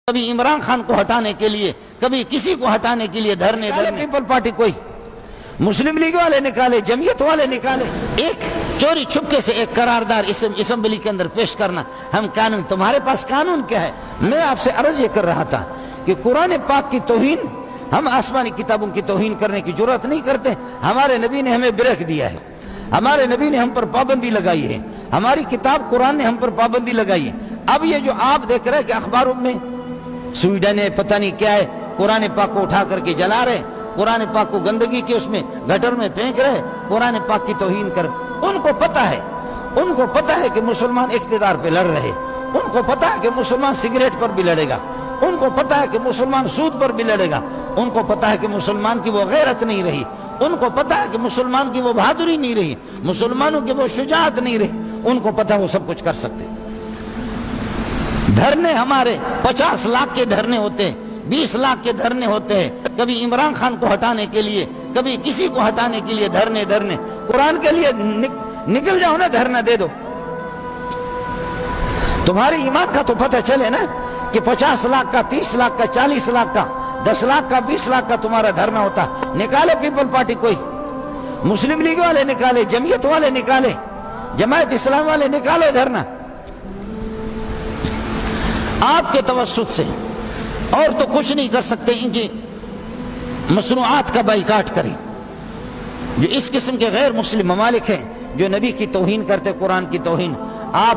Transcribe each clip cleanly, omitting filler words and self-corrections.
کبھی عمران خان کو ہٹانے کے لیے، کبھی کسی کو ہٹانے کے لیے دھرنے پیپل پارٹی کوئی مسلم لیگ والے نکالے، جمعیت والے نکالے، ایک چوری چھپکے سے ایک قرارداد اسمبلی کے اندر پیش کرنا۔ ہم قانون، تمہارے پاس قانون کیا ہے؟ میں آپ سے عرض یہ کر رہا تھا کہ قرآن پاک کی توہین، ہم آسمانی کتابوں کی توہین کرنے کی جرات نہیں کرتے۔ ہمارے نبی نے ہمیں بریک دیا ہے، ہمارے نبی نے ہم پر پابندی لگائی ہے، ہماری کتاب قرآن نے ہم پر پابندی لگائی ہے۔ اب یہ جو آپ دیکھ رہے ہیں کہ اخباروں میں سویڈن ہے، پتہ نہیں کیا ہے، قرآن پاک کو اٹھا کر کے جلا رہے، قرآن پاک کو گندگی کے اس میں گٹر میں پھینک رہے، قرآن پاک کی توہین کر۔ ان کو پتہ ہے کہ مسلمان اقتدار پہ لڑ رہے، ان کو پتہ ہے کہ مسلمان سگریٹ پر بھی لڑے گا، ان کو پتہ ہے کہ مسلمان سود پر بھی لڑے گا، ان کو پتہ ہے کہ مسلمان کی وہ غیرت نہیں رہی، ان کو پتہ ہے کہ مسلمان کی وہ بہادری نہیں رہی، مسلمانوں کی وہ شجاعت نہیں رہی، ان کو پتہ ہے وہ سب کچھ کر سکتے۔ دھرنے ہمارے 50 لاکھ کے دھرنے ہوتے ہیں، 20 لاکھ کے دھرنے ہوتے ہیں، کبھی عمران خان کو ہٹانے کے لیے، کبھی کسی کو ہٹانے کے لیے دھرنے۔ قرآن کے لیے نکل جاؤ نا، دھرنا دے دو۔ تمہارے ایمان کا تو پتہ چلے نا کہ 50 لاکھ کا، 30 لاکھ کا، 40 لاکھ کا، 10 لاکھ کا، 20 لاکھ کا تمہارا دھرنا ہوتا۔ نکالے پیپل پارٹی کوئی، مسلم لیگ والے نکالے، جمعیت والے نکالے، جماعت اسلام والے نکالو دھرنا۔ آپ کے توسط سے اور تو کچھ نہیں کر سکتے، ان کی مصنوعات کا بائیکاٹ کریں۔ جو اس قسم کے غیر مسلم ممالک ہیں جو نبی کی توہین کرتے، قرآن کی توہین، آپ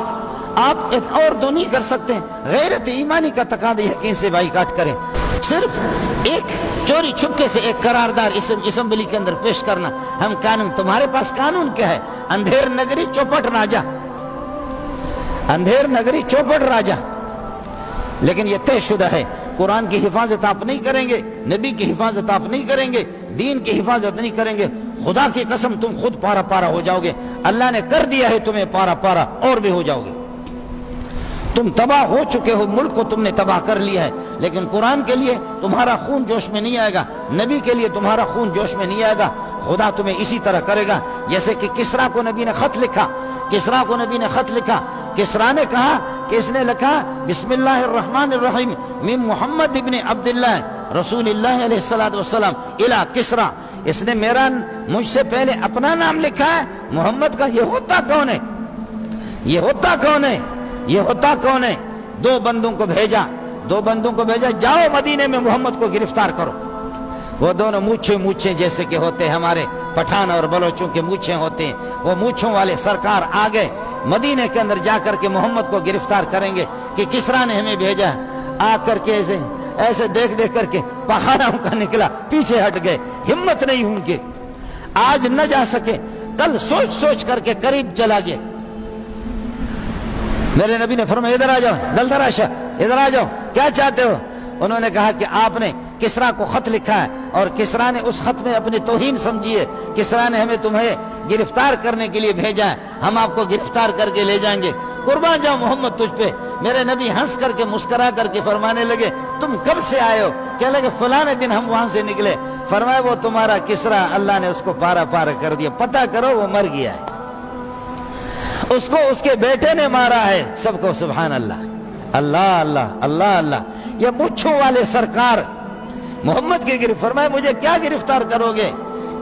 اور تو نہیں کر سکتے۔ غیرت ایمانی کا تقاضا ہے کہ ان سے بائیکاٹ کریں۔ صرف ایک چوری چھپکے سے ایک قرارداد اسمبلی کے اندر پیش کرنا، ہم قانون، تمہارے پاس قانون کیا ہے؟ اندھیر نگری چوپٹ راجا، اندھیر نگری چوپٹ راجا۔ لیکن یہ طے شدہ ہے، قرآن کی حفاظت آپ نہیں کریں گے، نبی کی حفاظت آپ نہیں کریں گے، دین کی حفاظت نہیں کریں گے، خدا کی قسم تم خود پارا پارا ہو جاؤ گے۔ اللہ نے کر دیا ہے تمہیں پارا پارا، اور بھی ہو جاؤ گے۔ تم تباہ ہو چکے ہو، ملک کو تم نے تباہ کر لیا ہے، لیکن قرآن کے لیے تمہارا خون جوش میں نہیں آئے گا، نبی کے لیے تمہارا خون جوش میں نہیں آئے گا۔ خدا تمہیں اسی طرح کرے گا جیسے کہ کسریٰ کو نبی نے خط لکھا، کسریٰ کو نبی نے خط لکھا، کسریٰ نے کہا کہ اس نے لکھا بسم اللہ الرحمن الرحیم من محمد ابن عبداللہ رسول اللہ علیہ السلام الی کسریٰ۔ اس نے مجھ سے پہلے اپنا نام لکھا ہے، محمد کا۔ یہ ہوتا کون ہے؟ یہ ہوتا کون ہے؟ یہ ہوتا کون ہے؟ دو بندوں کو بھیجا، جاؤ مدینے میں محمد کو گرفتار کرو۔ وہ دونوں مونچھیں جیسے کہ ہوتے ہیں، ہمارے پٹھان اور بلوچوں کے مونچھیں ہوتے ہیں، وہ مونچھوں والے سرکار آ گئے مدینے کے اندر، جا کر کے محمد کو گرفتار کریں گے کہ کسریٰ نے ہمیں بھیجا۔ آ کر کے ایسے دیکھ کر کے پخانا ان کا نکلا، پیچھے ہٹ گئے، ہمت نہیں ان کے، آج نہ جا سکے، کل سوچ کر کے قریب چلا گیا۔ میرے نبی نے فرمایا ادھر آ جاؤ، دلدراشا ادھر آ جاؤ، کیا چاہتے ہو؟ انہوں نے کہا کہ آپ نے کسریٰ کو خط لکھا ہے اور کسریٰ نے اس خط میں اپنی توہین سمجھی ہے، کسریٰ نے ہمیں تمہیں گرفتار کرنے کے لیے بھیجا ہے، ہم آپ کو گرفتار کر کے لے جائیں گے، قربان جاؤ محمد تجھ پہ۔ میرے نبی ہنس کر کے مسکرا کر کے فرمانے لگے تم کب سے آئے ہو؟ کہنے لگے فلاں دن ہم وہاں سے نکلے۔ فرمایا وہ تمہارا کسریٰ، اللہ نے اس کو پارا پارا کر دیا، پتہ کرو وہ مر گیا ہے، اس کو اس کے بیٹے نے مارا ہے۔ سب کو سبحان اللہ، اللہ اللہ اللہ اللہ۔ یہ مونچھوں والے سرکار محمد کے فرمایا مجھے کیا گرفتار کرو گے؟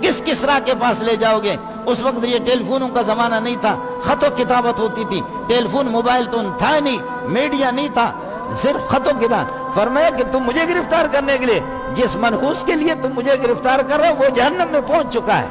کس کسریٰ کے پاس لے جاؤ گے؟ اس وقت یہ ٹیلی فونوں کا زمانہ نہیں تھا، خط و کتابت ہوتی تھی، ٹیلی فون موبائل تو تھا نہیں، میڈیا نہیں تھا، صرف خط و کتاب۔ فرمایا کہ تم مجھے گرفتار کرنے کے لیے، جس منحوس کے لیے تم مجھے گرفتار کر رہے ہو وہ جہنم میں پہنچ چکا ہے۔